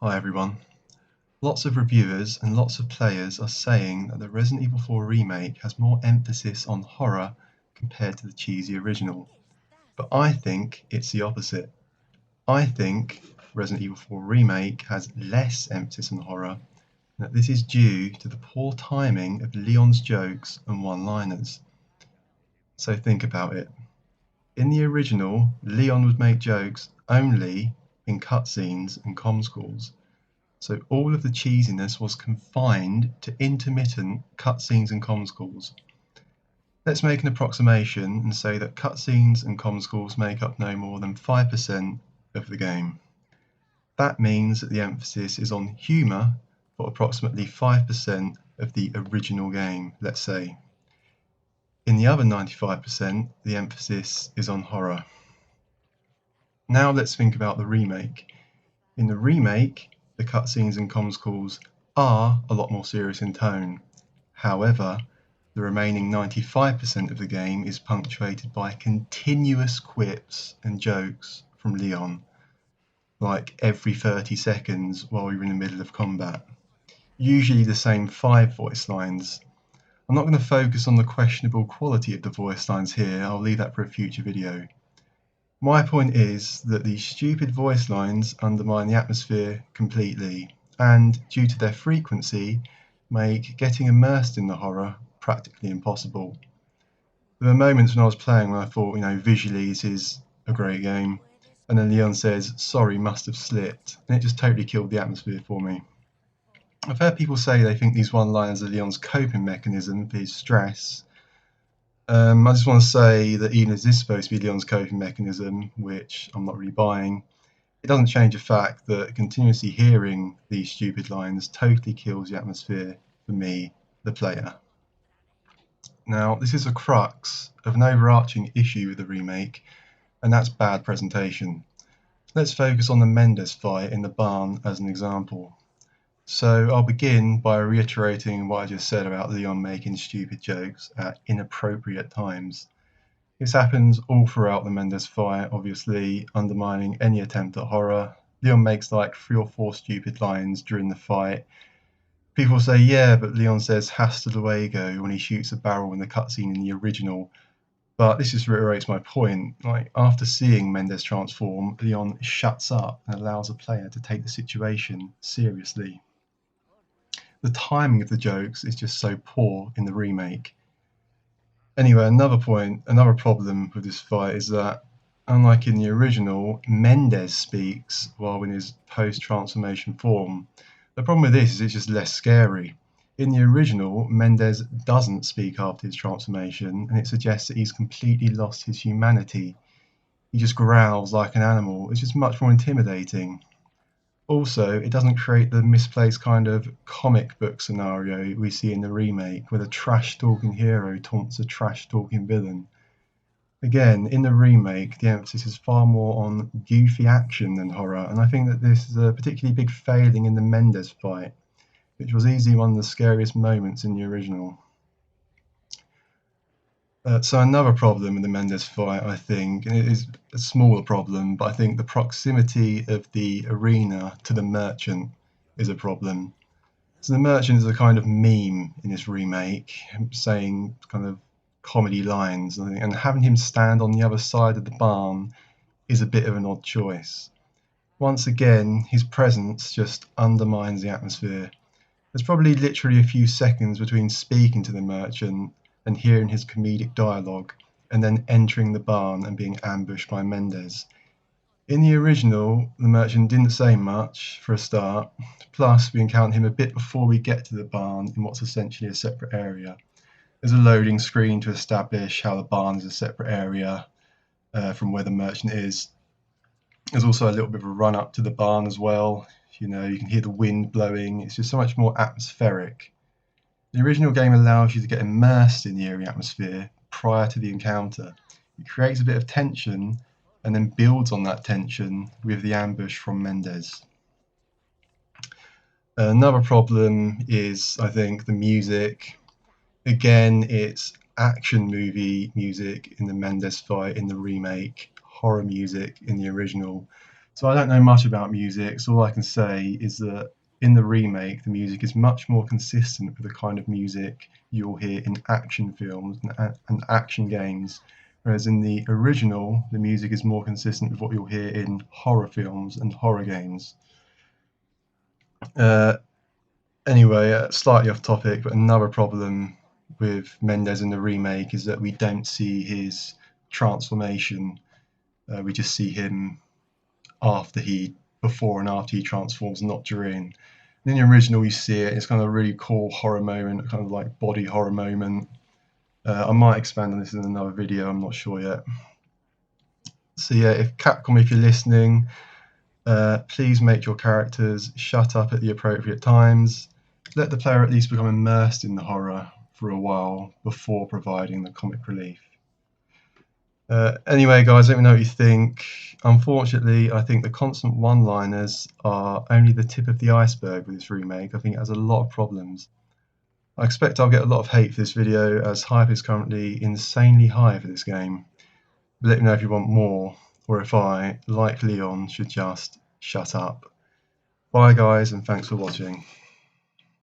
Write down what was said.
Hi everyone. Lots of reviewers and lots of players are saying that the Resident Evil 4 remake has more emphasis on horror compared to the cheesy original. But I think it's the opposite. I think Resident Evil 4 remake has less emphasis on horror, and that this is due to the poor timing of Leon's jokes and one-liners. So think about it. In the original, Leon would make jokes only in cutscenes and comms calls. So all of the cheesiness was confined to intermittent cutscenes and comms calls. Let's make an approximation and say that cutscenes and comms calls make up no more than 5% of the game. That means that the emphasis is on humour for approximately 5% of the original game, let's say. In the other 95%, the emphasis is on horror. Now let's think about the remake. In the remake, the cutscenes and comms calls are a lot more serious in tone. However, the remaining 95% of the game is punctuated by continuous quips and jokes from Leon, like every 30 seconds while we were in the middle of combat. Usually the same 5 voice lines. I'm not going to focus on the questionable quality of the voice lines here, I'll leave that for a future video. My point is that these stupid voice lines undermine the atmosphere completely, and due to their frequency, make getting immersed in the horror practically impossible. There were moments when I was playing when I thought, visually this is a great game, and then Leon says, "Sorry, must have slipped," and it just totally killed the atmosphere for me. I've heard people say they think these one-liners are Leon's coping mechanism for his stress. I just want to say that even if this is supposed to be Leon's coping mechanism, which I'm not really buying, it doesn't change the fact that continuously hearing these stupid lines totally kills the atmosphere for me, the player. Now, this is a crux of an overarching issue with the remake, and that's bad presentation. Let's focus on the Mendez fight in the barn as an example. So I'll begin by reiterating what I just said about Leon making stupid jokes at inappropriate times. This happens all throughout the Mendez fight, obviously undermining any attempt at horror. Leon makes like 3 or 4 stupid lines during the fight. People say, yeah, but Leon says hasta luego when he shoots a barrel in the cutscene in the original. But this just reiterates my point. Like, after seeing Mendez transform, Leon shuts up and allows the player to take the situation seriously. The timing of the jokes is just so poor in the remake. Anyway, another problem with this fight is that, unlike in the original, Mendez speaks while in his post-transformation form. The problem with this is it's just less scary. In the original, Mendez doesn't speak after his transformation, and it suggests that he's completely lost his humanity. He just growls like an animal. It's just much more intimidating. Also, it doesn't create the misplaced kind of comic book scenario we see in the remake, where the trash-talking hero taunts a trash-talking villain. Again, in the remake, the emphasis is far more on goofy action than horror, and I think that this is a particularly big failing in the Mendez fight, which was easily one of the scariest moments in the original. So another problem in the Mendez fight, I think, and it is a smaller problem, but I think the proximity of the arena to the merchant is a problem. So the merchant is a kind of meme in this remake, saying kind of comedy lines, and having him stand on the other side of the barn is a bit of an odd choice. Once again, his presence just undermines the atmosphere. There's probably literally a few seconds between speaking to the merchant and hearing his comedic dialogue, and then entering the barn and being ambushed by Mendez. In the original, the merchant didn't say much for a start, plus we encounter him a bit before we get to the barn in what's essentially a separate area. There's a loading screen to establish how the barn is a separate area from where the merchant is. There's also a little bit of a run up to the barn as well. You can hear the wind blowing. It's just so much more atmospheric. The original game allows you to get immersed in the eerie atmosphere prior to the encounter. It creates a bit of tension and then builds on that tension with the ambush from Mendez. Another problem is, I think, the music. Again, it's action movie music in the Mendez fight in the remake, horror music in the original. So I don't know much about music, so all I can say is that in the remake, the music is much more consistent with the kind of music you'll hear in action films and action games, whereas in the original, the music is more consistent with what you'll hear in horror films and horror games. Uh, anyway, slightly off topic, but another problem with Mendez in the remake is that we don't see his transformation. We just see him after he before and after he transforms, not during. In the original, you see it. It's kind of a really cool horror moment, kind of like body horror moment. I might expand on this in another video. I'm not sure yet. So yeah, if Capcom, if you're listening, please make your characters shut up at the appropriate times. Let the player at least become immersed in the horror for a while before providing the comic relief. Anyway, guys, let me know what you think. Unfortunately, I think the constant one-liners are only the tip of the iceberg with this remake. I think it has a lot of problems. I expect I'll get a lot of hate for this video, as hype is currently insanely high for this game. But let me know if you want more, or if I, like Leon, should just shut up. Bye guys, and thanks for watching.